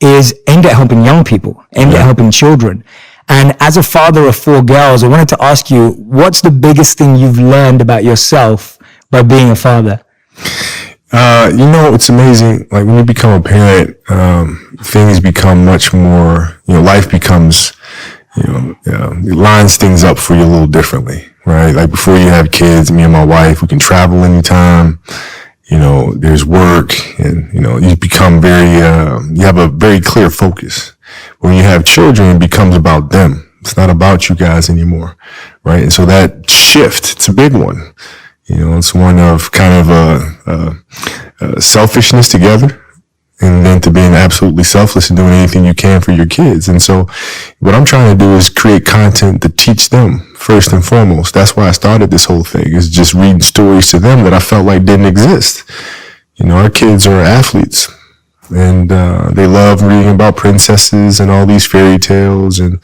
is aimed at helping young people, aimed at helping children. And as a father of 4 girls, I wanted to ask you, what's the biggest thing you've learned about yourself by being a father? It's amazing. Like when you become a parent, things become much more, life becomes, it lines things up for you a little differently, right? Like before you have kids, me and my wife, we can travel anytime. There's work and, you become you have a very clear focus. When you have children, it becomes about them. It's not about you guys anymore, right? And so that shift, it's a big one. It's one of kind of a selfishness together, and then to being absolutely selfless and doing anything you can for your kids. And so what I'm trying to do is create content to teach them first and foremost. That's why I started this whole thing, is just reading stories to them that I felt like didn't exist. Our kids are athletes, and they love reading about princesses and all these fairy tales, and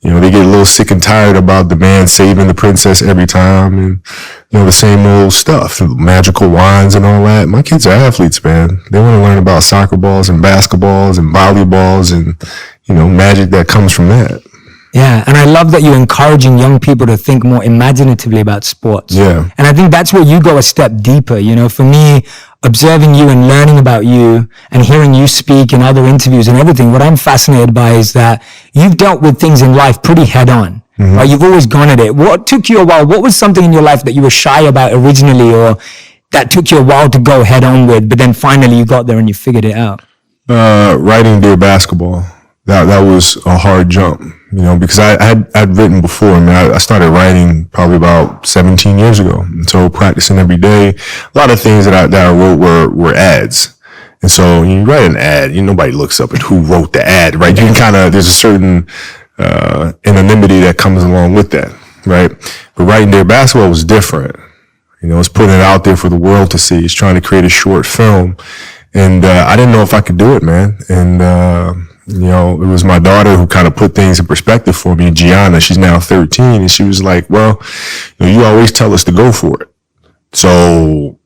they get a little sick and tired about the man saving the princess every time, and the same old stuff, magical wands and all that. My kids are athletes, man. They want to learn about soccer balls and basketballs and volleyballs and magic that comes from that. Yeah, and I love that you're encouraging young people to think more imaginatively about sports. Yeah. And I think that's where you go a step deeper. For me, observing you and learning about you and hearing you speak in other interviews and everything, what I'm fascinated by is that you've dealt with things in life pretty head on. Mm-hmm. Right? You've always gone at it. What took you a while? What was something in your life that you were shy about originally, or that took you a while to go head on with, but then finally you got there and you figured it out? Writing dear basketball. That was a hard jump, because I'd written before. I started writing probably about 17 years ago. And so practicing every day, a lot of things that I wrote were ads. And so when you write an ad, nobody looks up at who wrote the ad, right? You can there's a certain, anonymity that comes along with that, right? But writing dear basketball was different. It's putting it out there for the world to see. It's trying to create a short film. And, I didn't know if I could do it, man. And, it was my daughter who kind of put things in perspective for me. Gianna, she's now 13, and she was like, well, you always tell us to go for it. So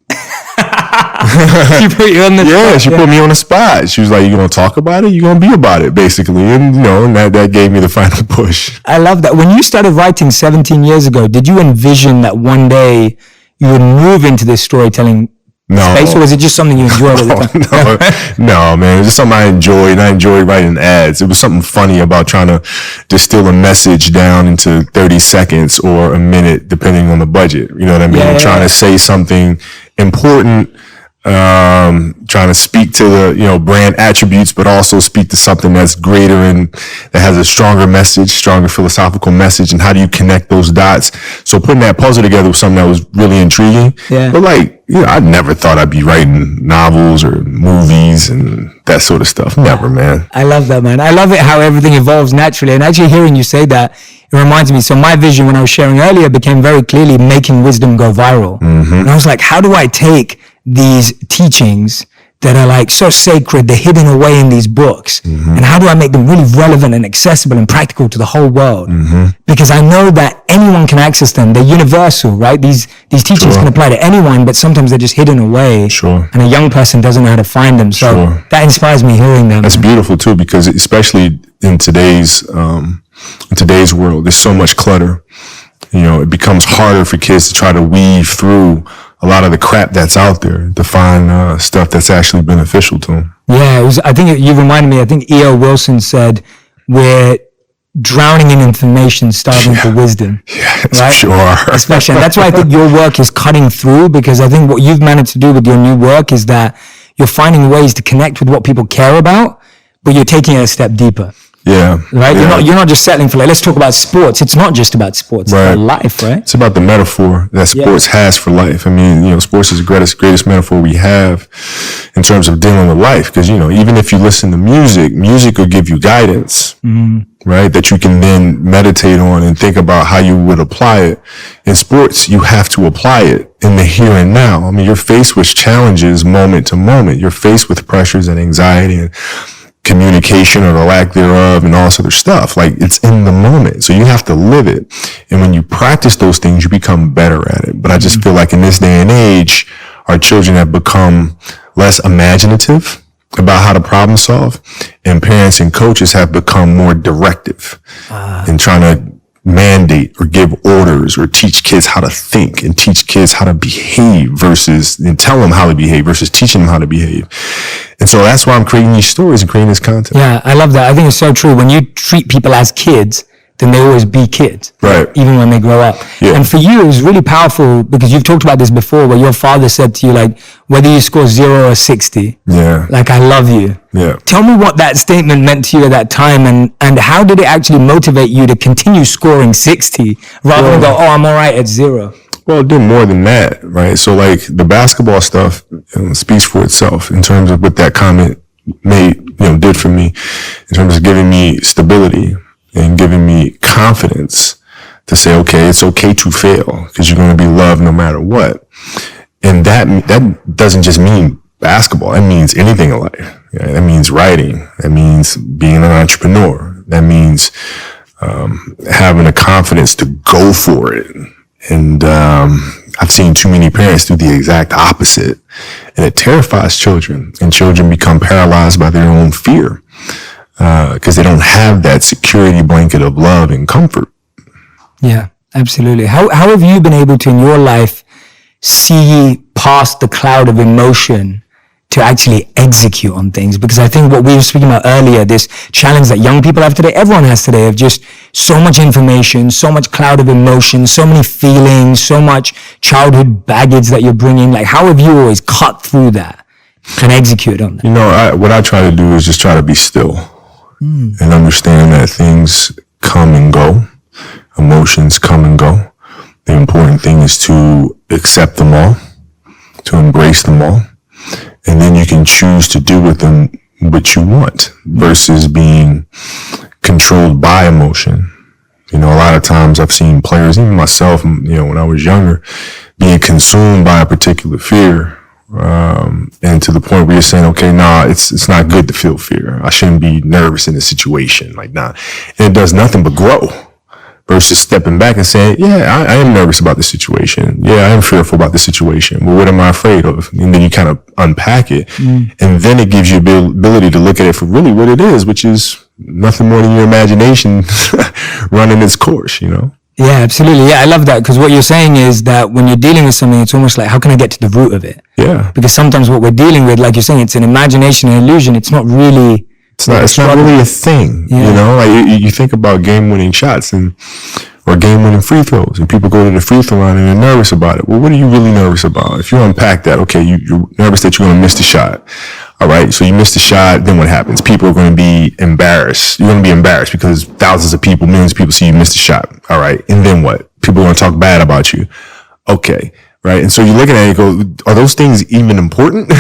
She put you on the spot. She put me on the spot. She was like, you're going to talk about it? You're going to be about it, basically. And, and that gave me the final push. I love that. When you started writing 17 years ago, did you envision that one day you would move into this storytelling space, or was it just something you enjoyed at the time? No, man. It was just something I enjoyed, and I enjoyed writing ads. It was something funny about trying to distill a message down into 30 seconds or a minute, depending on the budget. You know what I mean? Trying to say something important, trying to speak to the, brand attributes, but also speak to something that's greater and that has a stronger message, stronger philosophical message. And how do you connect those dots? So putting that puzzle together was something that was really intriguing. Yeah. But I never thought I'd be writing novels or movies and that sort of stuff. Never, man. I love that, man. I love it how everything evolves naturally. And actually hearing you say that, it reminds me. So my vision when I was sharing earlier became very clearly making wisdom go viral. Mm-hmm. And I was like, how do I take these teachings that are so sacred, they're hidden away in these books. Mm-hmm. And how do I make them really relevant and accessible and practical to the whole world? Mm-hmm. Because I know that anyone can access them. They're universal, right? These teachings can apply to anyone, but sometimes they're just hidden away. Sure. And a young person doesn't know how to find them. So that inspires me hearing them. That's beautiful too, because especially in today's world, there's so much clutter. It becomes harder for kids to try to weave through a lot of the crap that's out there to find stuff that's actually beneficial to them. Yeah, I think you reminded me, I think E.O. Wilson said, we're drowning in information, starving for wisdom. Yeah, right? Sure. Especially, and that's why I think your work is cutting through, because I think what you've managed to do with your new work is that you're finding ways to connect with what people care about, but you're taking it a step deeper. Yeah. Right? Yeah. You're not just settling for let's talk about sports. It's not just about sports. It's about life, right? It's about the metaphor that sports has for life. I mean, sports is the greatest metaphor we have in terms of dealing with life. Because, even if you listen to music will give you guidance, right? That you can then meditate on and think about how you would apply it. In sports, you have to apply it in the here and now. I mean, you're faced with challenges moment to moment. You're faced with pressures and anxiety and communication or the lack thereof and all sort of stuff. It's in the moment. So you have to live it. And when you practice those things, you become better at it. But I just feel like in this day and age, our children have become less imaginative about how to problem solve, and parents and coaches have become more directive in trying to mandate or give orders or teach kids how to think and teach kids how to behave and tell them how to behave versus teaching them how to behave. And so that's why I'm creating these stories and creating this content. Yeah, I love that. I think it's so true. When you treat people as kids, then they always be kids, right? Even when they grow up. Yeah. And for you, it was really powerful because you've talked about this before, where your father said to you, like, whether you score 0 or 60, like, I love you. Yeah. Tell me what that statement meant to you at that time, and how did it actually motivate you to continue scoring 60 rather than go, oh, I'm all right at 0? Well, it did more than that, right? So, like, the basketball stuff speaks for itself in terms of what that comment did for me, in terms of giving me stability and giving me confidence to say, okay, it's okay to fail because you're going to be loved no matter what. And that doesn't just mean basketball. That means anything in life. Yeah, that means writing. That means being an entrepreneur. That means having the confidence to go for it. And I've seen too many parents do the exact opposite, and it terrifies children, and children become paralyzed by their own fear because they don't have that security blanket of love and comfort. Yeah, absolutely. How have you been able to, in your life, see past the cloud of emotion to actually execute on things? Because I think what we were speaking about earlier, this challenge that young people have today, everyone has today, of just so much information, so much cloud of emotion, so many feelings, so much childhood baggage that you're bringing. Like, how have you always cut through that and execute on that? What I try to do is just try to be still and understand that things come and go, emotions come and go. The important thing is to accept them all, to embrace them all. And then you can choose to do with them what you want versus being controlled by emotion. A lot of times I've seen players, even myself, when I was younger, being consumed by a particular fear. And to the point where you're saying, okay, it's not good to feel fear. I shouldn't be nervous in a situation like that. And it does nothing but grow. Versus stepping back and saying, yeah, I am nervous about the situation. Yeah, I am fearful about the situation. Well, what am I afraid of? And then you kind of unpack it. And then it gives you the ability to look at it for really what it is, which is nothing more than your imagination running its course, Yeah, absolutely. Yeah, I love that, because what you're saying is that when you're dealing with something, it's almost like, how can I get to the root of it? Yeah. Because sometimes what we're dealing with, like you're saying, it's an imagination, an illusion. It's not really... It's not really a thing, Like you think about game-winning shots or game-winning free throws, and people go to the free throw line and they're nervous about it. Well, what are you really nervous about? If you unpack that, okay, you're nervous that you're going to miss the shot. All right, so you miss the shot, then what happens? People are going to be embarrassed. You're going to be embarrassed because thousands of people, millions of people see you miss the shot. All right, and then what? People are going to talk bad about you. Okay, right? And so you're looking at it and go, are those things even important?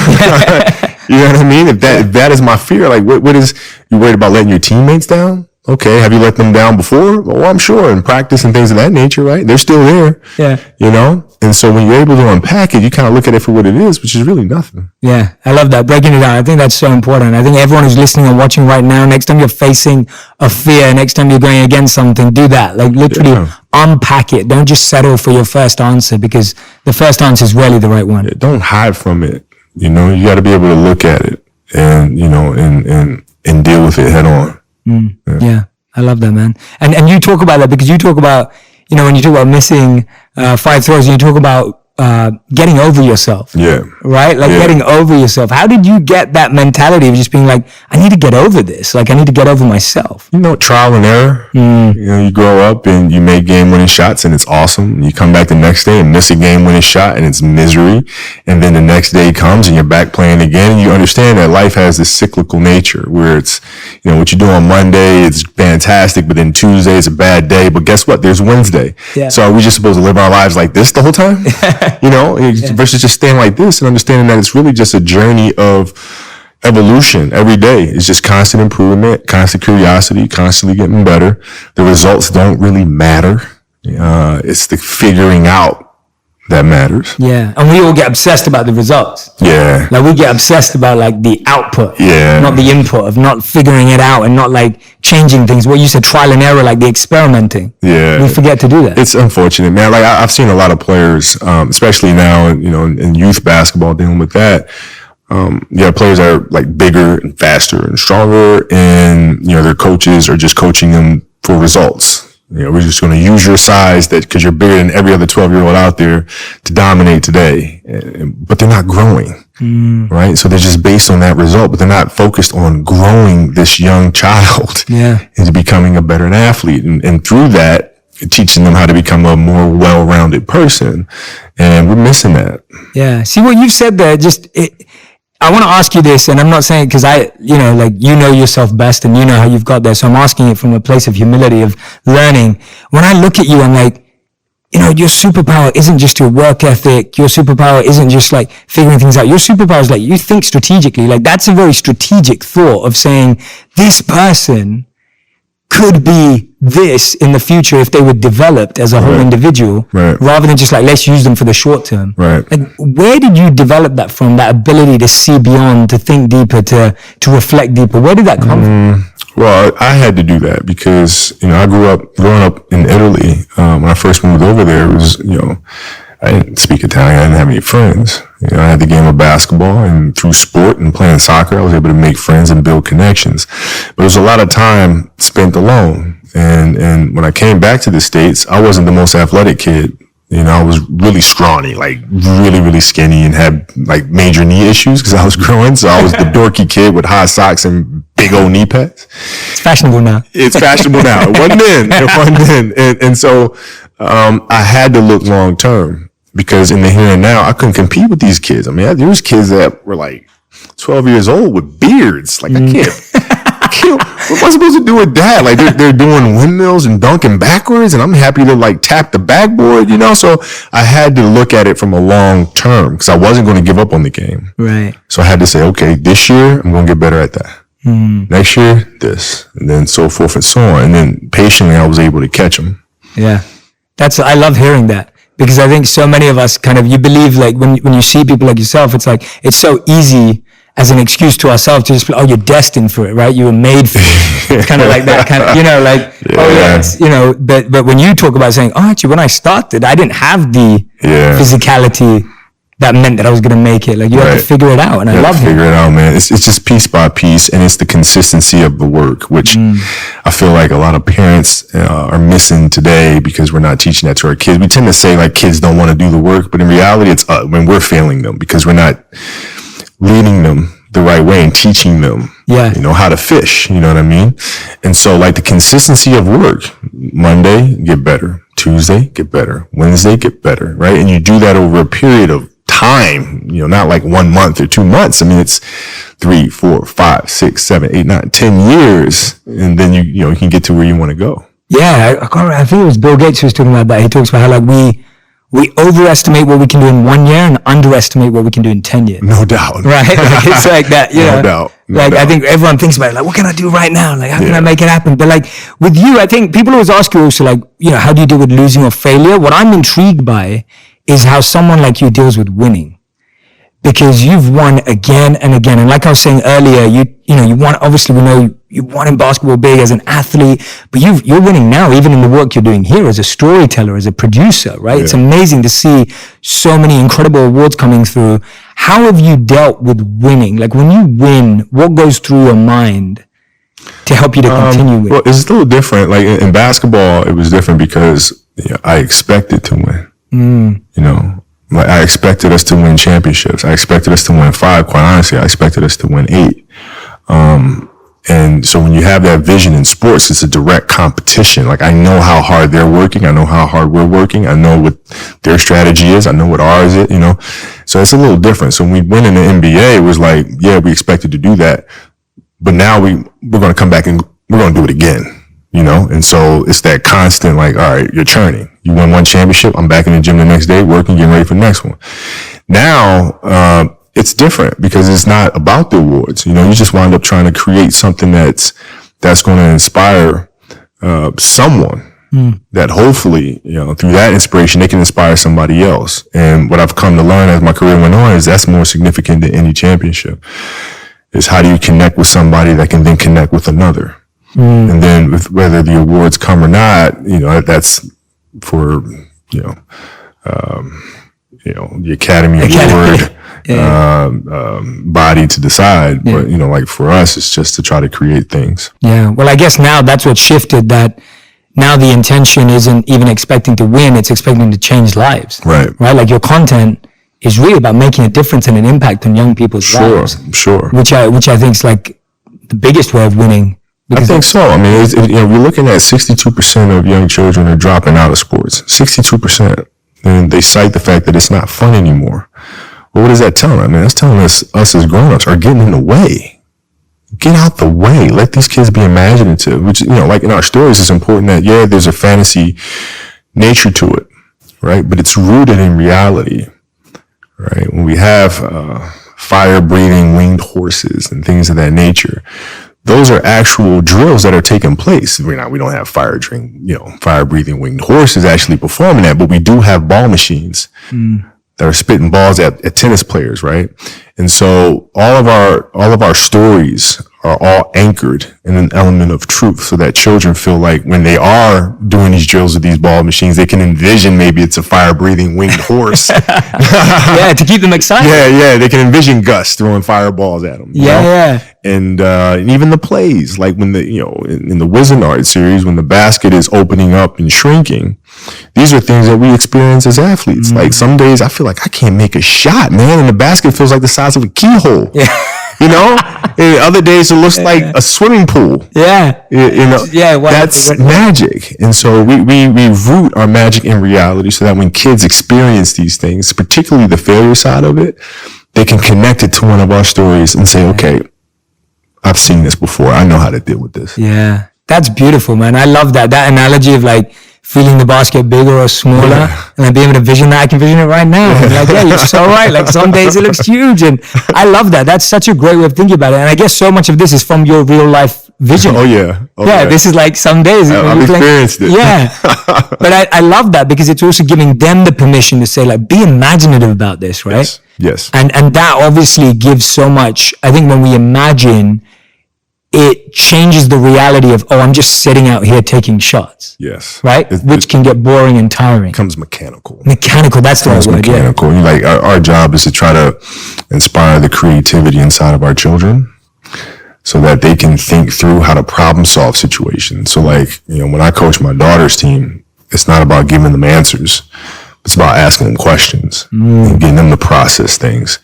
You know what I mean? If that is my fear, like what is, you worried about letting your teammates down? Okay. Have you let them down before? Well, I'm sure, in practice and things of that nature, right? They're still there. Yeah. And so when you're able to unpack it, you kind of look at it for what it is, which is really nothing. Yeah. I love that. Breaking it down. I think that's so important. I think everyone who's listening and watching right now, next time you're facing a fear, next time you're going against something, do that. Like, literally unpack it. Don't just settle for your first answer, because the first answer is rarely the right one. Yeah, don't hide from it. You got to be able to look at it and, and deal with it head on. Yeah. I love that, man. And you talk about that because you talk about, when you talk about missing 5 throws, and you talk about getting over yourself. Yeah. Right? Like getting over yourself. How did you get that mentality of just being like, I need to get over this. Like, I need to get over myself. Trial and error. You grow up and you make game-winning shots and it's awesome. You come back the next day and miss a game-winning shot and it's misery. And then the next day comes and you're back playing again. And you understand that life has this cyclical nature where it's, what you do on Monday, it's fantastic, but then Tuesday is a bad day. But guess what? There's Wednesday. Yeah. So are we just supposed to live our lives like this the whole time? Versus just staying like this and understanding that it's really just a journey of evolution every day. It's just constant improvement, constant curiosity, constantly getting better. The results don't really matter. It's the figuring out that matters. Yeah. And we all get obsessed about the results. Yeah. Like, we get obsessed about like the output. Yeah. Not the input, of not figuring it out and not like changing things. What you said, trial and error, like the experimenting. Yeah. We forget to do that. It's unfortunate, man. Like, I've seen a lot of players, especially now, in youth basketball, dealing with that. players are like bigger and faster and stronger, and their coaches are just coaching them for results. We're just going to use your size because you're bigger than every other 12-year-old out there to dominate today. But they're not growing, right? So they're just based on that result, but they're not focused on growing this young child into becoming a better athlete. And through that, teaching them how to become a more well-rounded person. And we're missing that. Yeah. See what you've said there, I want to ask you this, and I'm not saying because you know yourself best and you know how you've got there. So I'm asking it from a place of humility, of learning. When I look at you, I'm like, your superpower isn't just your work ethic. Your superpower isn't just like figuring things out. Your superpower is like you think strategically. Like that's a very strategic thought of saying this person could be this in the future if they were developed as a whole individual, rather than just like, let's use them for the short term. Right. Like, where did you develop that from, that ability to see beyond, to think deeper, to reflect deeper? Where did that come from? Well, I had to do that because, I growing up in Italy. When I first moved over there, it was, I didn't speak Italian. I didn't have any friends. I had the game of basketball, and through sport and playing soccer, I was able to make friends and build connections. But it was a lot of time spent alone. And when I came back to the States, I wasn't the most athletic kid. I was really scrawny, like really, really skinny, and had like major knee issues because I was growing. So I was the dorky kid with high socks and big old knee pads. It's fashionable now. It wasn't then. And so I had to look long term. Because in the here and now, I couldn't compete with these kids. I mean, there was kids that were like 12 years old with beards. Like, I can't, what am I supposed to do with that? Like, they're doing windmills and dunking backwards, and I'm happy to like tap the backboard, So I had to look at it from a long term because I wasn't going to give up on the game. Right. So I had to say, okay, this year, I'm going to get better at that. Next year, this, and then so forth and so on. And then patiently, I was able to catch them. Yeah. I love hearing that. Because I think so many of us you believe like when you see people like yourself, it's like, it's so easy as an excuse to ourselves to just be, you're destined for it, right? You were made for it. It's kind of like that kind of, but when you talk about saying, actually, when I started, I didn't have the physicality that meant that I was going to make it. Like you have to figure it out. And I love it. Figure it out, man. It's just piece by piece, and it's the consistency of the work, which I feel like a lot of parents are missing today because we're not teaching that to our kids. We tend to say like kids don't want to do the work, but in reality, it's when we're failing them because we're not leading them the right way and teaching them, how to fish, you know what I mean? And so like the consistency of work, Monday, get better. Tuesday, get better. Wednesday, get better, right? And you do that over a period of time, not like 1 month or 2 months. I mean, it's 3, 4, 5, 6, 7, 8, 9, 10 years. And then you can get to where you want to go. Yeah. I think it was Bill Gates who was talking about that. He talks about how like we overestimate what we can do in 1 year and underestimate what we can do in 10 years. No doubt. Right? Like, it's like that, No doubt. I think everyone thinks about it, like, what can I do right now? Like, how can I make it happen? But like, with you, I think people always ask you also, like, how do you deal with losing or failure? What I'm intrigued by is how someone like you deals with winning. Because you've won again and again. And like I was saying earlier, you won, obviously we know you won in basketball big as an athlete, but you're winning now, even in the work you're doing here as a storyteller, as a producer, right? Yeah. It's amazing to see so many incredible awards coming through. How have you dealt with winning? Like when you win, what goes through your mind to help you to continue with? Well, it's a little different. Like in basketball, it was different because I expected to win, Like I expected us to win championships. I expected us to win 5. Quite honestly, I expected us to win 8. And so when you have that vision in sports, it's a direct competition. Like I know how hard they're working. I know how hard we're working. I know what their strategy is. I know what ours is, So it's a little different. So when we win in the NBA, it was like, we expected to do that. But now we're going to come back and we're going to do it again. And so it's that constant, like, all right, you're churning. You won 1 championship. I'm back in the gym the next day, working, getting ready for the next one. Now, it's different because it's not about the awards. You just wind up trying to create something that's going to inspire, someone that hopefully, through that inspiration, they can inspire somebody else. And what I've come to learn as my career went on is that's more significant than any championship is how do you connect with somebody that can then connect with another. And then whether the awards come or not, that's for, the Academy Award body to decide. But, like for us, it's just to try to create things. Yeah. Well, I guess now that's what shifted, that now the intention isn't even expecting to win, it's expecting to change lives. Right. Like your content is really about making a difference and an impact on young people's lives. Sure. Which I think is like the biggest way of winning. I think so. I mean, we're looking at 62% of young children are dropping out of sports. 62%. And they cite the fact that it's not fun anymore. Well, what does that tell them? I mean, that's telling us as grown-ups are getting in the way. Get out the way. Let these kids be imaginative, which, like in our stories, it's important that, there's a fantasy nature to it, right? But it's rooted in reality, right? When we have fire-breathing winged horses and things of that nature, those are actual drills that are taking place. We don't have fire-breathing winged horses actually performing that, but we do have ball machines that are spitting balls at tennis players, right? And so all of our stories are all anchored in an element of truth, so that children feel like when they are doing these drills with these ball machines, they can envision maybe it's a fire-breathing winged horse. Yeah, to keep them excited. Yeah, they can envision Gus throwing fireballs at them. Yeah. And even the plays, like when in the Wizard series, when the basket is opening up and shrinking, these are things that we experience as athletes. Like some days I feel like I can't make a shot, man, and the basket feels like the size of a keyhole. Yeah. And other days it looks like a swimming pool. Yeah. That's magic. And so we root our magic in reality, so that when kids experience these things, particularly the failure side of it, they can connect it to one of our stories and say, okay, I've seen this before. I know how to deal with this. Yeah. That's beautiful, man. I love that analogy of like feeling the basket bigger or smaller, and like being able to vision that. I can vision it right now. And like, you're so right. Like some days it looks huge, and I love that. That's such a great way of thinking about it. And I guess so much of this is from your real life vision. Oh yeah. This is like some days. I've experienced it. Yeah. But I love that, because it's also giving them the permission to say, like, be imaginative about this, right? Yes. And that obviously gives so much. I think when we imagine, it changes the reality of, I'm just sitting out here taking shots. Yes. Right? Which can get boring and tiring. Becomes mechanical. That's the right word. Mechanical. Yeah. Like our job is to try to inspire the creativity inside of our children, so that they can think through how to problem solve situations. So like, when I coach my daughter's team, it's not about giving them answers. It's about asking them questions and getting them to process things.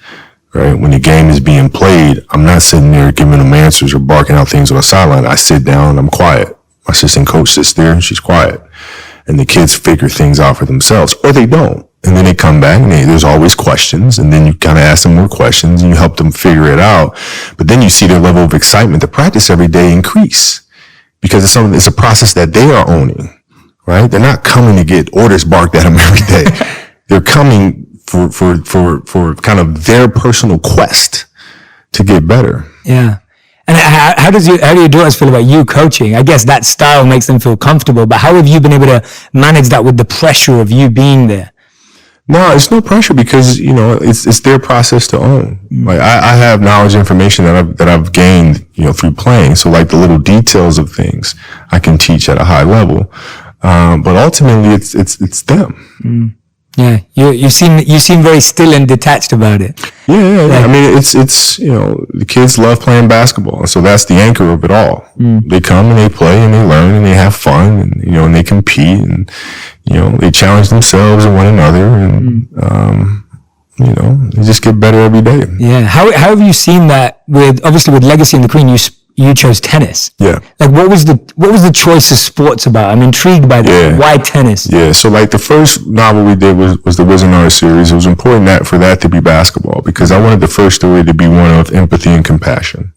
Right? When the game is being played, I'm not sitting there giving them answers or barking out things on the sideline. I sit down and I'm quiet. My assistant coach sits there and she's quiet. And the kids figure things out for themselves, or they don't. And then they come back and there's always questions. And then you kind of ask them more questions and you help them figure it out. But then you see their level of excitement to practice every day increase, because it's a process that they are owning, right? They're not coming to get orders barked at them every day. They're coming for kind of their personal quest to get better. Yeah. And how do your daughters feel about you coaching? I guess that style makes them feel comfortable, but how have you been able to manage that with the pressure of you being there? No, it's no pressure, because, it's their process to own. Like I have knowledge, information that I've gained, through playing. So like the little details of things I can teach at a high level. But ultimately it's them. Yeah, you seem very still and detached about it. Yeah. I mean, it's the kids love playing basketball, and so that's the anchor of it all. They come and they play and they learn and they have fun, and and they compete, and they challenge themselves and one another, and they just get better every day. Yeah. How have you seen that with Legacy and the Queen? You chose tennis. Yeah. Like, what was the choice of sports about? I'm intrigued by that. Yeah. Why tennis? Yeah. So like the first novel we did was the Wizard series. It was important for that to be basketball, because I wanted the first story to be one of empathy and compassion.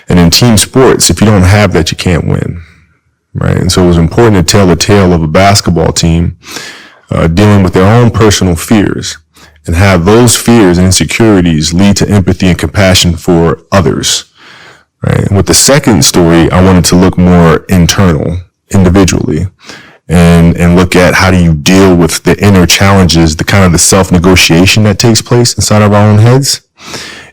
And in team sports, if you don't have that, you can't win. Right. And so it was important to tell the tale of a basketball team dealing with their own personal fears, and have those fears and insecurities lead to empathy and compassion for others. Right. And with the second story, I wanted to look more internal, individually, and look at how do you deal with the inner challenges, the kind of the self-negotiation that takes place inside of our own heads.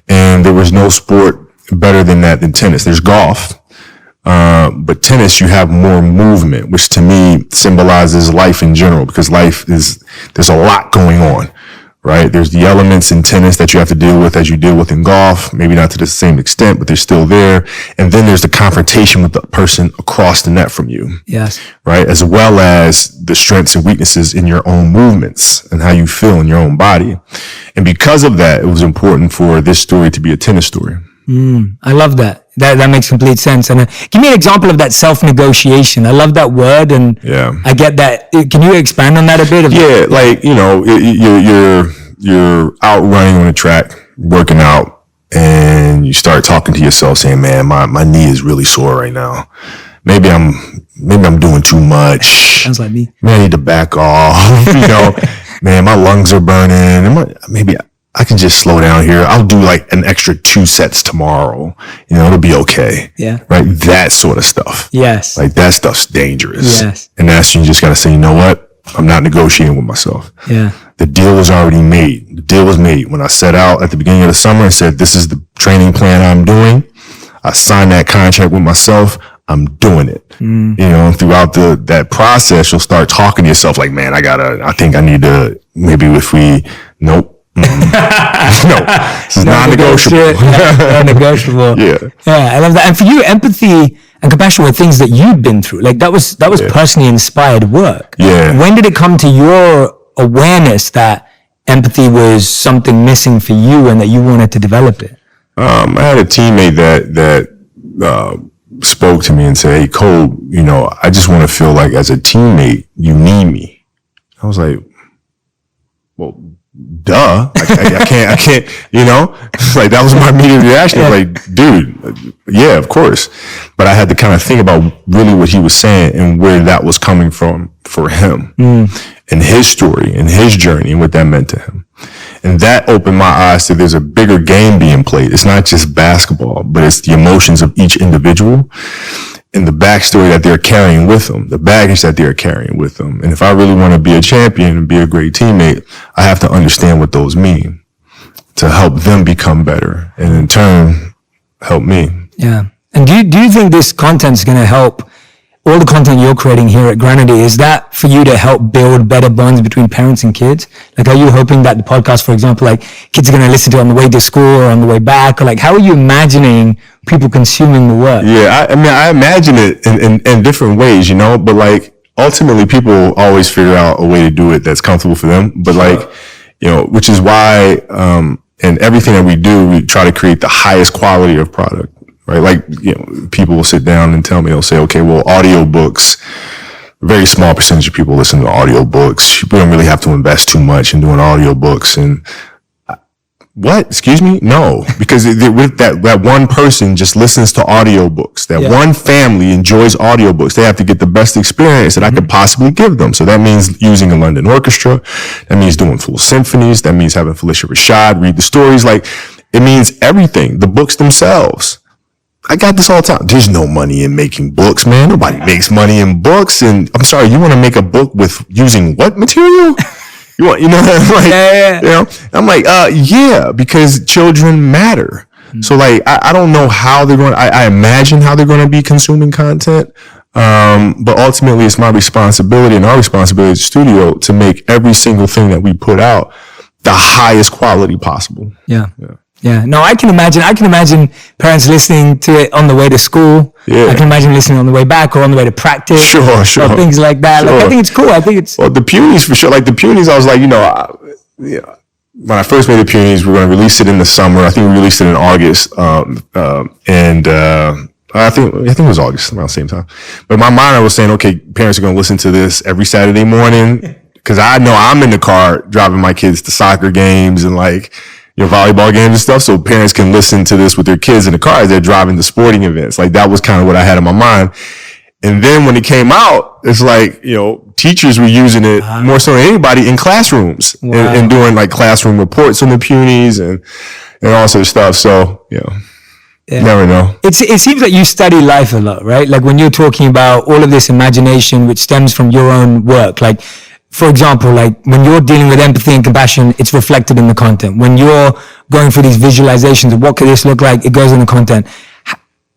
And there was no sport better than tennis. There's golf, but tennis, you have more movement, which to me symbolizes life in general, because there's a lot going on. right? There's the elements in tennis that you have to deal with as you deal with in golf, maybe not to the same extent, but they're still there. And then there's the confrontation with the person across the net from you. Yes. Right? As well as the strengths and weaknesses in your own movements and how you feel in your own body. And because of that, it was important for this story to be a tennis story. I love that. That makes complete sense. And give me an example of that self-negotiation. I love that word, and I get that. Can you expand on that a bit? Yeah, like, you know, you're out running on the track, working out, and you start talking to yourself saying, man, my knee is really sore right now. Maybe I'm doing too much. Sounds like me. Maybe I need to back off. You know, man, my lungs are burning. Maybe I can just slow down here. I'll do like an extra 2 sets tomorrow. You know, it'll be okay. Yeah. Right. That sort of stuff. Yes. Like that stuff's dangerous. Yes. And that's, you just got to say, you know what? I'm not negotiating with myself. Yeah. The deal was already made. The deal was made when I set out at the beginning of the summer and said, this is the training plan I'm doing. I signed that contract with myself. I'm doing it. You know, throughout that process, you'll start talking to yourself like, man, I think I need to, maybe if we, nope. No, this is non-negotiable. Non-negotiable. Yeah, I love that. And for you, empathy and compassion were things that you'd been through. Like that was personally inspired work. Yeah. When did it come to your awareness that empathy was something missing for you and that you wanted to develop it? I had a teammate that spoke to me and said, "Hey, Cole, you know, I just want to feel like as a teammate, you need me." I was like, well, duh. I can't, you know, like that was my immediate reaction. I was like, dude, yeah, of course. But I had to kind of think about really what he was saying and where that was coming from for him and his story and his journey and what that meant to him. And that opened my eyes to there's a bigger game being played. It's not just basketball, but it's the emotions of each individual and the backstory that they're carrying with them, the baggage that they're carrying with them. And if I really want to be a champion and be a great teammate, I have to understand what those mean to help them become better and in turn help me. Yeah. And do you think this content is going to help, all the content you're creating here at Granity, is that for you to help build better bonds between parents and kids? Like, are you hoping that the podcast, for example, like kids are going to listen to it on the way to school or on the way back? Or like, how are you imagining people consuming the work? Yeah, I mean, I imagine it in different ways, you know, but like ultimately people always figure out a way to do it that's comfortable for them. But like, you know, which is why, in everything that we do, we try to create the highest quality of product. Right. Like, you know, people will sit down and tell me, they'll say, okay, well, audiobooks, a very small percentage of people listen to audiobooks. We don't really have to invest too much in doing audiobooks. And what? Excuse me? No, because with that one person just listens to audiobooks. That one family enjoys audiobooks. They have to get the best experience that I could possibly give them. So that means using a London orchestra. That means doing full symphonies. That means having Felicia Rashad read the stories. Like, it means everything. The books themselves. I got this all the time. There's no money in making books, man. Nobody makes money in books. And I'm sorry, you want to make a book with using what material? You know, like, you know, I'm like, yeah, because children matter. So like, I don't know how they're going, I imagine how they're going to be consuming content. But ultimately it's my responsibility and our responsibility as a studio to make every single thing that we put out the highest quality possible. Yeah. No, I can imagine parents listening to it on the way to school. Yeah. I can imagine listening on the way back or on the way to practice. Sure. Or things like that. Like, I think it's cool. Well, the Punies for sure. Like the Punies, I was like, you know, when I first made the Punies, we were going to release it in the summer. I think we released it in August. I think it was August around the same time. But in my mind, I was saying, okay, parents are going to listen to this every Saturday morning because I know I'm in the car driving my kids to soccer games and like, you know, volleyball games and stuff. So parents can listen to this with their kids in the car as they're driving to sporting events. Like that was kind of what I had in my mind. And then when it came out, it's like, you know, teachers were using it more so than anybody in classrooms and doing like classroom reports on the Punies and all sort of stuff. So, you know, never know. It seems like you study life a lot, right? Like when you're talking about all of this imagination, which stems from your own work, like, for example, like when you're dealing with empathy and compassion, it's reflected in the content. When you're going through these visualizations of what could this look like, it goes in the content.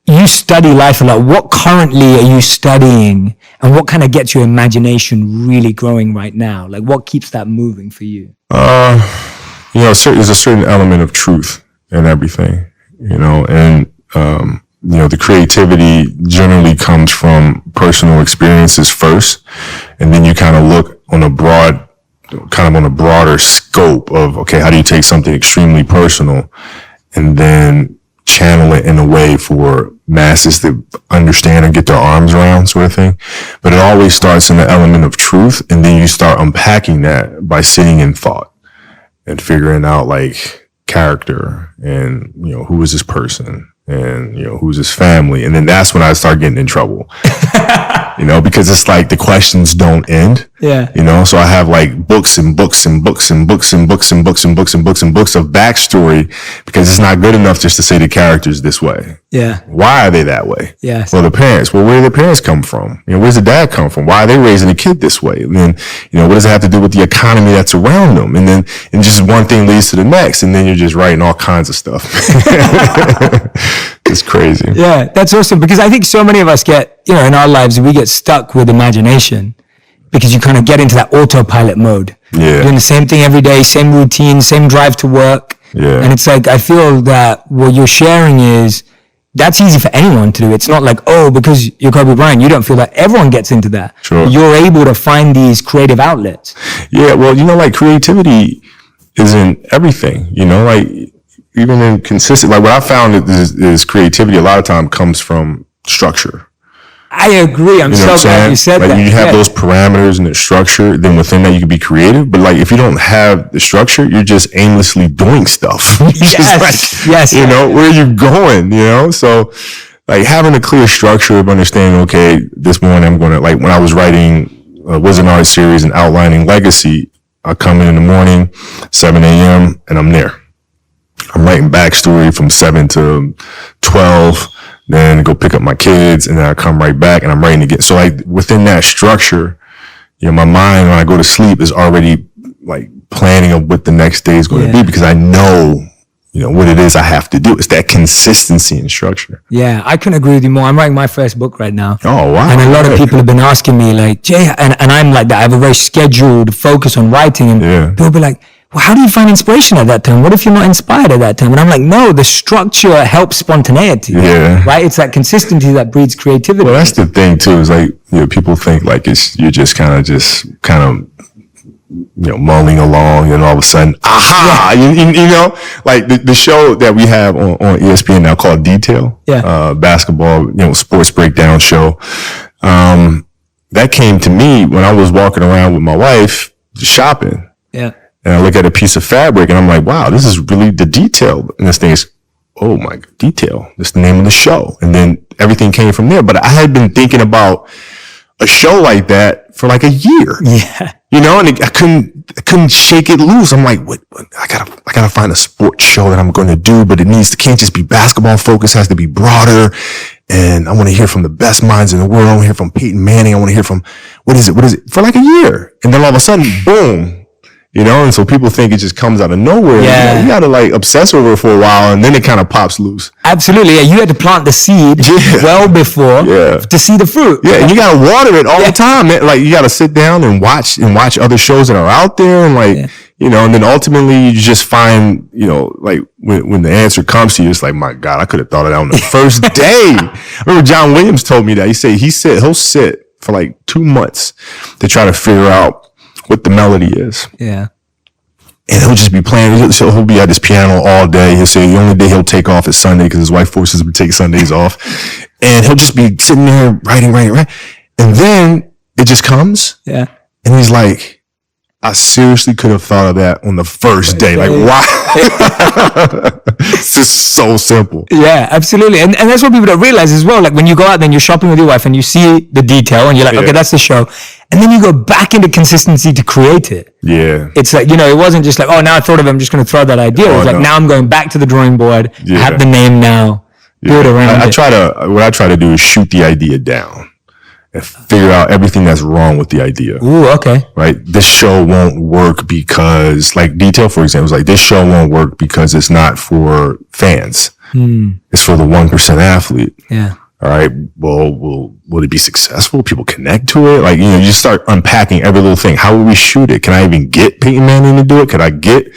You study life a lot. What currently are you studying and what kind of gets your imagination really growing right now? Like what keeps that moving for you? you know, there's a certain element of truth in everything, you know, and, you know, the creativity generally comes from personal experiences first, and then you kind of look on a broader scope of, okay, how do you take something extremely personal and then channel it in a way for masses to understand and get their arms around, sort of thing. But it always starts in the element of truth, and then you start unpacking that by sitting in thought and figuring out like character and, you know, who is this person and, you know, who's his family. And then that's when I start getting in trouble, you know, because it's like the questions don't end. Yeah. You know, so I have like books and books and books and books and books and books and books and books and books of backstory, because it's not good enough just to say the character's this way. Yeah. Why are they that way? Yes. Well, the parents. Well, where do the parents come from? You know, where's the dad come from? Why are they raising a kid this way? And then, you know, what does it have to do with the economy that's around them? And then, and just one thing leads to the next, and then you're just writing all kinds of stuff. It's crazy. Yeah, that's awesome, because I think so many of us get, you know, in our lives, we get stuck with imagination because you kind of get into that autopilot mode. Yeah. Doing the same thing every day, same routine, same drive to work. Yeah. And it's like, I feel that what you're sharing is, that's easy for anyone to do. It's not like, oh, because you're Kobe Bryant, you don't feel that. Everyone gets into that. Sure. You're able to find these creative outlets. Yeah, well, you know, like creativity isn't everything, you know, like even in consistent, like what I found is creativity a lot of time comes from structure. I agree. I'm so glad you said that. Like you have those parameters and the structure, then within that you can be creative. But like if you don't have the structure, you're just aimlessly doing stuff. Yes. You know, where are you going? You know, so like having a clear structure of understanding, okay, this morning I'm going to, like when I was writing Wizard Art series and outlining Legacy, I come in the morning, 7 a.m. and I'm there. I'm writing backstory from 7 to 12. Then go pick up my kids, and then I come right back and I'm writing again. So like within that structure, you know, my mind when I go to sleep is already like planning of what the next day is going to be, because I know, you know, what it is I have to do. It's that consistency and structure. Yeah, I couldn't agree with you more. I'm writing my first book right now. Oh, wow. And a lot of people have been asking me like, Jay, and I'm like that. I have a very scheduled focus on writing, and people be like, well, how do you find inspiration at that time? What if you're not inspired at that time? And I'm like, no, the structure helps spontaneity. Yeah. Right? It's that consistency that breeds creativity. Well, that's the thing too, is like, you know, people think like you're just kind of, you know, mulling along, and all of a sudden, aha, you know, like the show that we have on ESPN now called Detail, basketball, you know, sports breakdown show. That came to me when I was walking around with my wife shopping. Yeah. And I look at a piece of fabric and I'm like, wow, this is really the detail. And this thing is, oh my God, Detail. That's the name of the show. And then everything came from there. But I had been thinking about a show like that for like a year. Yeah. You know, and I couldn't shake it loose. I'm like, what? I gotta find a sports show that I'm going to do, but can't just be basketball focused, has to be broader. And I want to hear from the best minds in the world. I want to hear from Peyton Manning. I want to hear from, what is it? For like a year. And then all of a sudden, boom. You know, and so people think it just comes out of nowhere. Yeah. You gotta like obsess over it for a while, and then it kind of pops loose. Absolutely. Yeah. You had to plant the seed well before to see the fruit. Yeah. And you gotta water it all the time. Like you gotta sit down and watch other shows that are out there, and like, you know, and then ultimately you just find, you know, like when the answer comes to you, it's like, my God, I could have thought of that on the first day. I remember John Williams told me that. He said he'll sit for like 2 months to try to figure out what the melody is. Yeah. And he'll just be playing. So he'll be at his piano all day. He'll say the only day he'll take off is Sunday because his wife forces him to take Sundays off. And he'll just be sitting there writing. And then it just comes. Yeah. And he's like, I seriously could have thought of that on the first day. Like, why? It's just so simple. Yeah, absolutely. And that's what people don't realize as well. Like when you go out, then you're shopping with your wife and you see the detail and you're like, okay, that's the show. And then you go back into consistency to create it. Yeah. It's like, you know, it wasn't just like, oh, now I thought of it, I'm just going to throw that idea. It was like, now I'm going back to the drawing board. Yeah. I have the name now. Build around it. What I try to do is shoot the idea down and figure out everything that's wrong with the idea. Ooh, okay. Right? This show won't work because, like Detail, for example, is like, this show won't work because it's not for fans. It's for the 1% athlete. Yeah. All right. Well, will it be successful? People connect to it? Like, you just start unpacking every little thing. How will we shoot it? Can I even get Peyton Manning to do it? Could I get,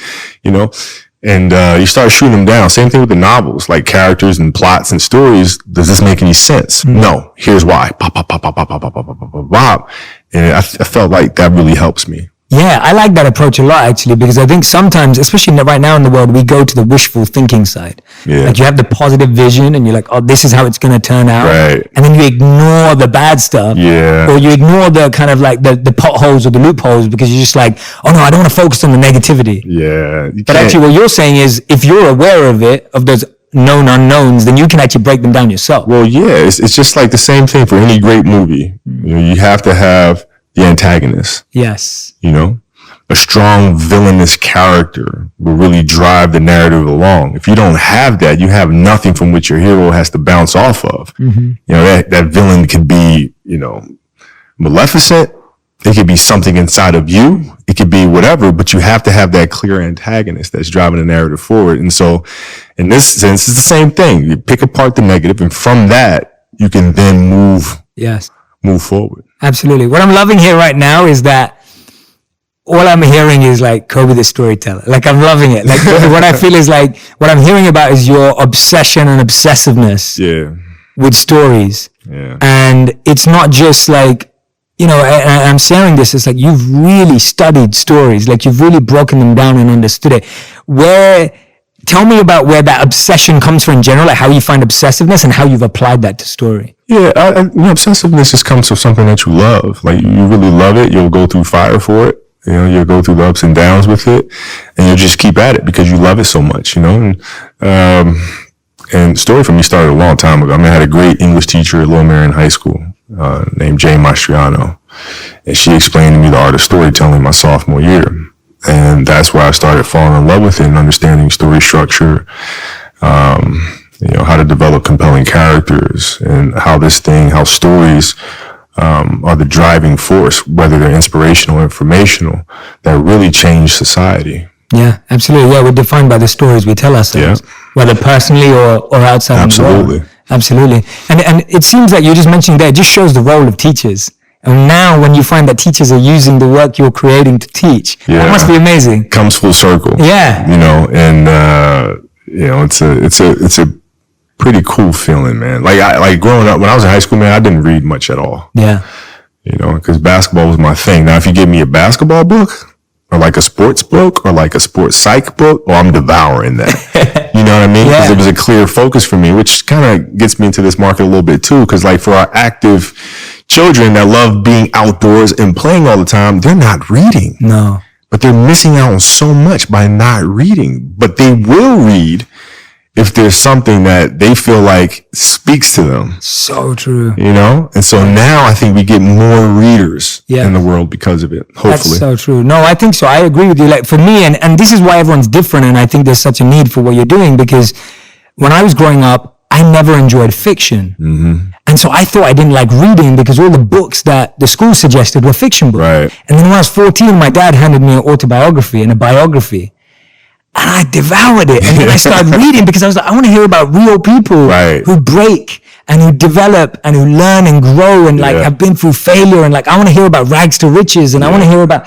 and you start shooting them down. Same thing with the novels, like characters and plots and stories. Does this make any sense? No. Here's why. Pop, pop, pop, pop, pop, pop, pop, pop, pop, pop, pop. And I felt like that really helps me. Yeah, I like that approach a lot, actually, because I think sometimes, especially right now in the world, we go to the wishful thinking side. Yeah. Like you have the positive vision and you're like, oh, this is how it's going to turn out. Right. And then you ignore the bad stuff. Yeah. Or you ignore the kind of like the potholes or the loopholes because you're just like, oh no, I don't want to focus on the negativity. Yeah. But actually what you're saying is if you're aware of it, of those known unknowns, then you can actually break them down yourself. Well, yeah, it's just like the same thing for any great movie. You have to have the antagonist. Yes. A strong villainous character will really drive the narrative along. If you don't have that, you have nothing from which your hero has to bounce off of. That villain could be, maleficent. It could be something inside of you. It could be whatever, but you have to have that clear antagonist that's driving the narrative forward. And so in this sense, it's the same thing. You pick apart the negative, and from that, you can then move forward. Absolutely. What I'm loving here right now is that all I'm hearing is like Kobe the storyteller. Like I'm loving it. Like what I feel is like what I'm hearing about is your obsession and obsessiveness with stories. Yeah. And it's not just like, I'm saying this, it's like you've really studied stories. Like you've really broken them down and understood it. Tell me about where that obsession comes from in general, like how you find obsessiveness and how you've applied that to story. Yeah, obsessiveness just comes from something that you love. Like you really love it. You'll go through fire for it. You'll go through the ups and downs with it, and you'll just keep at it because you love it so much, And story for me started a long time ago. I had a great English teacher at Lower Marion High School named Jane Mastriano, and she explained to me the art of storytelling my sophomore year. And that's why I started falling in love with it and understanding story structure, how to develop compelling characters and how stories are the driving force, whether they're inspirational or informational, that really change society. Yeah, absolutely. Yeah, we're defined by the stories we tell ourselves, whether personally or outside. Absolutely. Absolutely. And it seems like you just mentioned there, it just shows the role of teachers. And now when you find that teachers are using the work you're creating to teach, that must be amazing. Comes full circle. Yeah. It's a pretty cool feeling, man. Like growing up, when I was in high school, man, I didn't read much at all. Yeah. Because basketball was my thing. Now, if you give me a basketball book or like a sports book or like a sports psych book, I'm devouring that. You know what I mean? Because it was a clear focus for me, which kind of gets me into this market a little bit too. Because like for our active children that love being outdoors and playing all the time, they're not reading. No. But they're missing out on so much by not reading. But they will read if there's something that they feel like speaks to them. So true. And so now I think we get more readers in the world because of it, hopefully. That's so true. No, I think so. I agree with you. Like for me, and this is why everyone's different, and I think there's such a need for what you're doing, because when I was growing up, I never enjoyed fiction. Mm-hmm. And so I thought I didn't like reading because all the books that the school suggested were fiction books. Right. And then when I was 14, my dad handed me an autobiography and a biography. And I devoured it. And then I started reading because I was like, I want to hear about real people who break and who develop and who learn and grow and like have been through failure. And like, I want to hear about rags to riches. And I want to hear about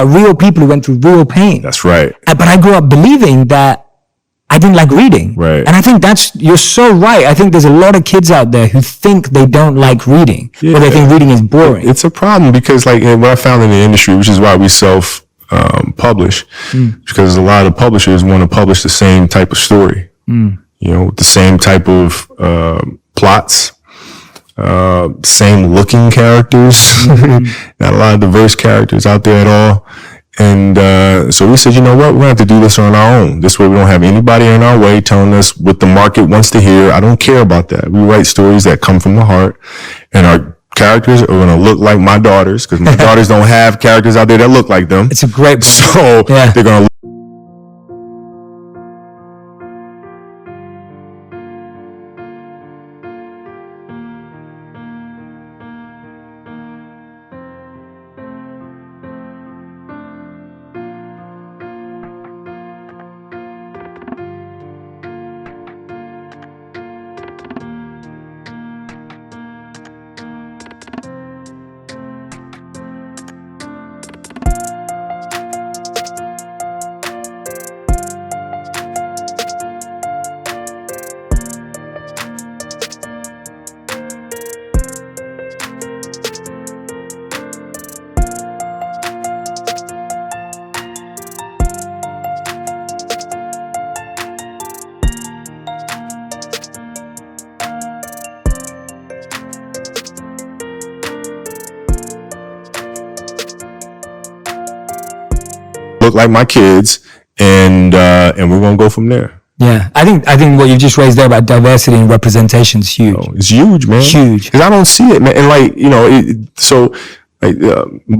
real people who went through real pain. That's right. But I grew up believing that I didn't like reading. Right. And I think you're so right. I think there's a lot of kids out there who think they don't like reading or they think reading is boring. It's a problem because like what I found in the industry, which is why we publish, because a lot of publishers want to publish the same type of story, with the same type of plots, same looking characters, not a lot of diverse characters out there at all. And so we said, you know what, we're going to have to do this on our own. This way we don't have anybody in our way telling us what the market wants to hear. I don't care about that. We write stories that come from the heart, and our characters are going to look like my daughters, because my daughters don't have characters out there that look like them. It's a great point. So they're going to look like my kids, and we're going to go from there. Yeah, I think what you just raised there about diversity and representation is huge. Oh, it's huge, man. Huge. Because I don't see it, man. And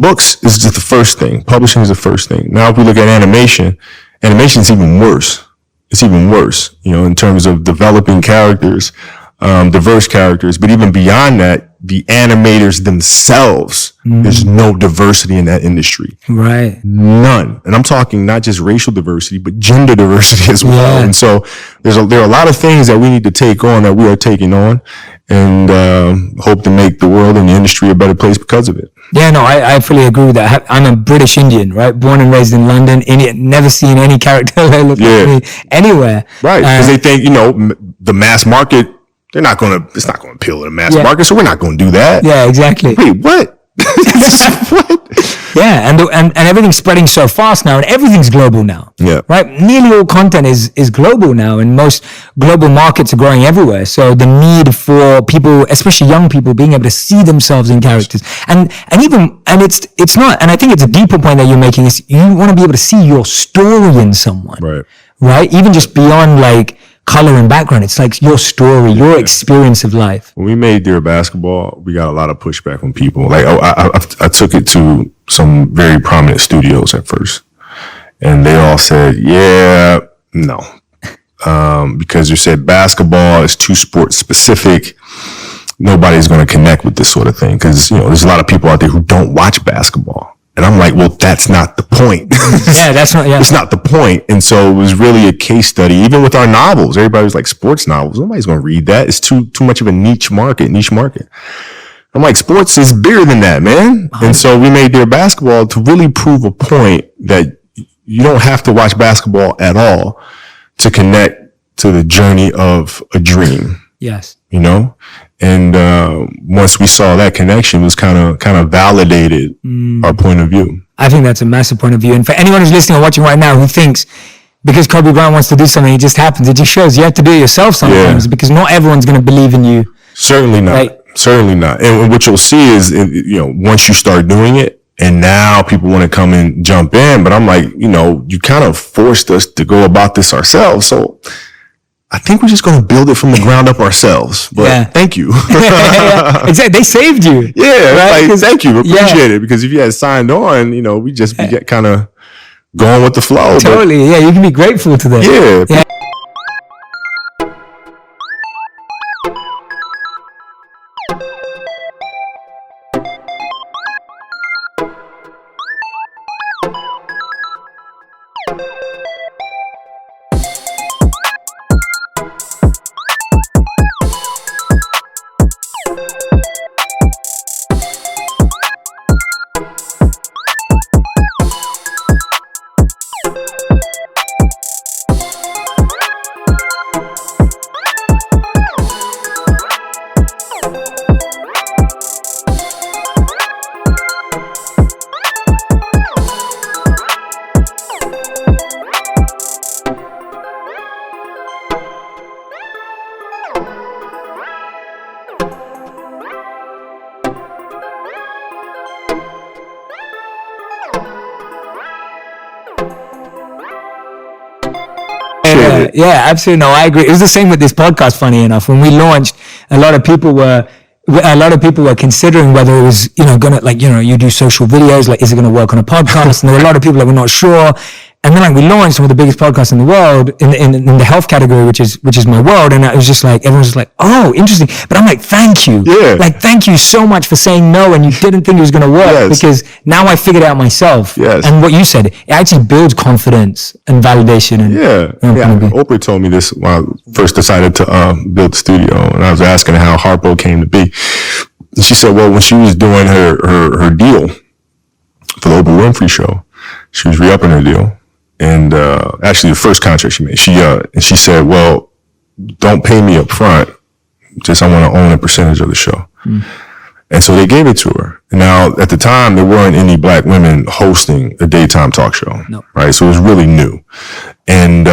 books is just the first thing. Publishing is the first thing. Now, if we look at animation is even worse. It's even worse, in terms of developing characters, diverse characters. But even beyond that, the animators themselves, there's no diversity in that industry. Right. None. And I'm talking not just racial diversity, but gender diversity as well. Yeah. And so there are a lot of things that we need to take on, that we are taking on, and hope to make the world and the industry a better place because of it. Yeah, no, I fully agree with that. I'm a British Indian, right? Born and raised in London, Indian. Never seen any character that look like me anywhere. Right. Because they think, the mass market, it's not going to appeal to the mass market, so we're not going to do that. Yeah, exactly. Wait, what? What? Yeah, and everything's spreading so fast now, and everything's global now. Yeah. Right? Nearly all content is global now, and most global markets are growing everywhere. So the need for people, especially young people, being able to see themselves in characters. And it's not, and I think it's a deeper point that you're making, is you want to be able to see your story in someone. Right. Right? Even just beyond like color and background. It's like your story, your experience of life. When we made Dear Basketball, we got a lot of pushback from people. Like, I took it to some very prominent studios at first, and they all said, yeah, no. Because you said basketball is too sport specific. Nobody's going to connect with this sort of thing. Cause, there's a lot of people out there who don't watch basketball. And I'm like, well, that's not the point. Yeah, that's not, It's not the point. And so it was really a case study. Even with our novels, everybody was like, sports novels, nobody's going to read that. It's too much of a niche market. I'm like, sports is bigger than that, man. And so we made Dear Basketball to really prove a point that you don't have to watch basketball at all to connect to the journey of a dream. Yes. And once we saw that connection, it was kind of validated our point of view. I think that's a massive point of view. And for anyone who's listening or watching right now who thinks because Kobe Bryant wants to do something, it just happens. It just shows you have to do it yourself sometimes because not everyone's going to believe in you. Certainly not. Right? Certainly not. And what you'll see is, once you start doing it, and now people want to come and jump in, but I'm like, you kind of forced us to go about this ourselves. So I think we're just going to build it from the ground up ourselves. But thank you. Exactly. They saved you. Yeah. Right? Like, thank you. Appreciate it. Because if you had signed on, we just be kind of going with the flow. Totally. Yeah. You can be grateful to them. Yeah. Yeah, absolutely. No, I agree. It was the same with this podcast, funny enough. When we launched, a lot of people were considering whether it was, you do social videos, is it going to work on a podcast? And there were a lot of people that were not sure. And then we launched one of the biggest podcasts in the world in the health category, which is my world. And it was just like, everyone's just like, oh, interesting. But I'm like, thank you. Yeah. Thank you so much for saying no. And you didn't think it was going to work because now I figured it out myself. Yes. And what you said, it actually builds confidence and validation. And Oprah told me this when I first decided to build the studio. And I was asking how Harpo came to be. And she said, well, when she was doing her deal for the Oprah Winfrey show, she was re-upping her deal. And actually, the first contract she made, she said, well, don't pay me up front. Just I want to own a percentage of the show. And so they gave it to her. And now, at the time, there weren't any black women hosting a daytime talk show. No. Right? So it was really new. And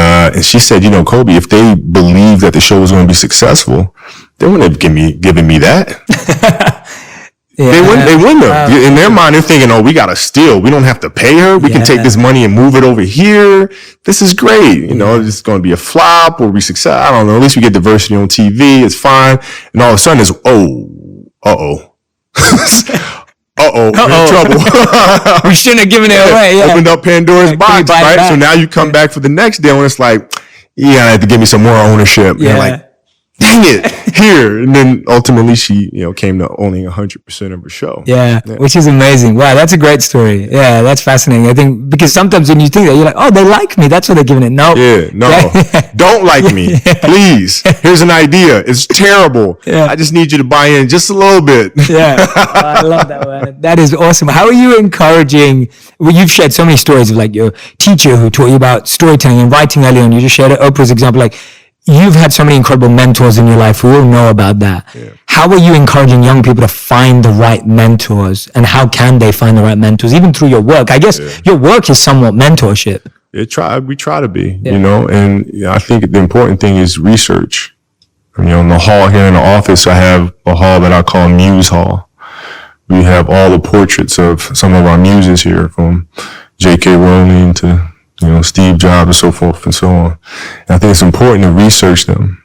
she said, Kobe, if they believed that the show was going to be successful, they wouldn't have given me that. Yeah. They win them. In their mind, they're thinking, oh, we got to steal. We don't have to pay her. We can take this money and move it over here. This is great. You know, it's going to be a flop or be success. I don't know. At least we get diversity on TV. It's fine. And all of a sudden it's, uh-oh, we're in trouble. We shouldn't have given it away. Yeah. Opened up Pandora's box, right? So now you come back for the next deal and it's like, you have to give me some more ownership. Yeah. And like, dang it, here. And then ultimately she, came to owning 100% of her show. Yeah, which is amazing. Wow, that's a great story. Yeah, that's fascinating. I think because sometimes when you think that, you're like, oh, they like me. That's what they're giving it. No. Yeah, no. Don't like me. Please. Here's an idea. It's terrible. Yeah. I just need you to buy in just a little bit. Yeah. I love that, man. That is awesome. How are you encouraging, you've shared so many stories of like your teacher who taught you about storytelling and writing earlier on. You just shared Oprah's example. Like, you've had so many incredible mentors in your life. We all know about that. Yeah. How are you encouraging young people to find the right mentors, and how can they find the right mentors, even through your work? I guess your work is somewhat mentorship. We try to be, and I think the important thing is research. In the hall here in the office, I have a hall that I call Muse Hall. We have all the portraits of some of our muses here, from J.K. Rowling to Steve Jobs and so forth and so on. And I think it's important to research them.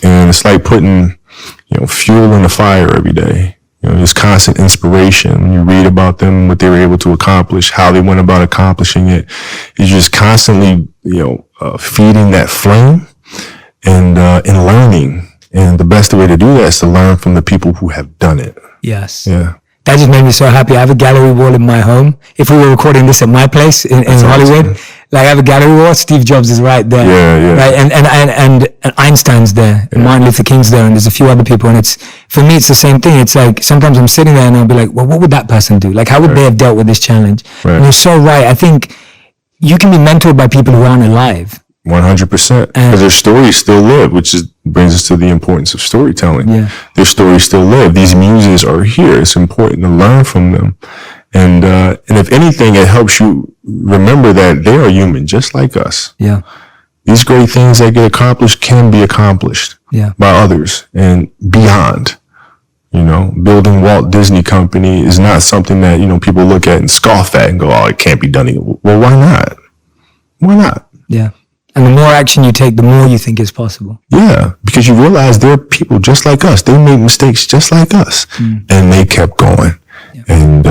And it's like putting, fuel in the fire every day. There's constant inspiration. When you read about them, what they were able to accomplish, how they went about accomplishing it, is just constantly, feeding that flame and learning. And the best way to do that is to learn from the people who have done it. Yes. Yeah. That just made me so happy. I have a gallery wall in my home. If we were recording this at my place in Hollywood, like I have a gallery wall, Steve Jobs is right there. Yeah. Right? And Einstein's there, and Martin Luther King's there, and there's a few other people. And for me, it's the same thing. It's like, sometimes I'm sitting there and I'll be like, well, what would that person do? Like, how would they have dealt with this challenge? Right. And you're so right. I think you can be mentored by people who aren't alive. 100%. Because their stories still live, brings us to the importance of storytelling. Yeah. Their stories still live. These muses are here. It's important to learn from them. And if anything, it helps you remember that they are human, just like us. Yeah. These great things that get accomplished can be accomplished by others and beyond. Building Walt Disney Company is not something that, people look at and scoff at and go, oh, it can't be done. Well, why not? Why not? Yeah. And the more action you take, the more you think is possible. Yeah, because you realize there are people just like us. They made mistakes just like us, and they kept going. Yeah. And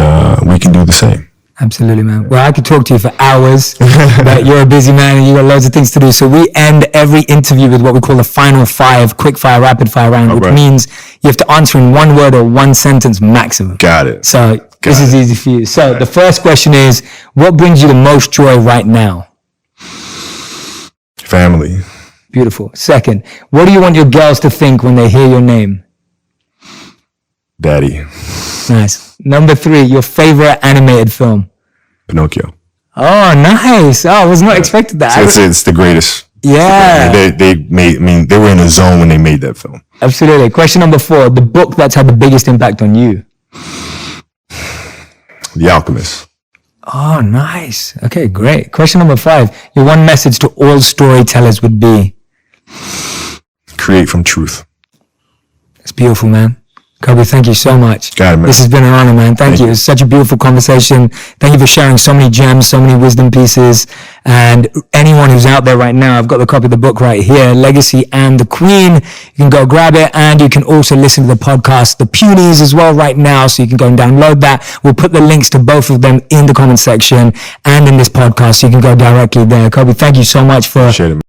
we can do the same. Absolutely, man. Well, I could talk to you for hours, but you're a busy man and you got loads of things to do. So we end every interview with what we call the final 5 quick fire, rapid fire round, which means you have to answer in 1 word or 1 sentence maximum. Got it. So this is easy for you. So the first question is, what brings you the most joy right now? Family. Beautiful. Second, what do you want your girls to think when they hear your name? Daddy. Nice. Number 3, your favorite animated film? Pinocchio. Oh, nice. Oh, I was not expecting that. It's the greatest. Yeah. They were in a zone when they made that film. Absolutely. Question number 4, the book that's had the biggest impact on you? The Alchemist. Oh, nice. Okay, great. Question number 5. Your one message to all storytellers would be? Create from truth. It's beautiful, man. Kobe, thank you so much. Got it, man. This has been an honor, man. Thank you. It's such a beautiful conversation. Thank you for sharing so many gems, so many wisdom pieces. And anyone who's out there right now, I've got the copy of the book right here, Legacy and the Queen. You can go grab it, and you can also listen to the podcast, The Punies, as well right now. So you can go and download that. We'll put the links to both of them in the comment section and in this podcast, so you can go directly there. Kobe, thank you so much for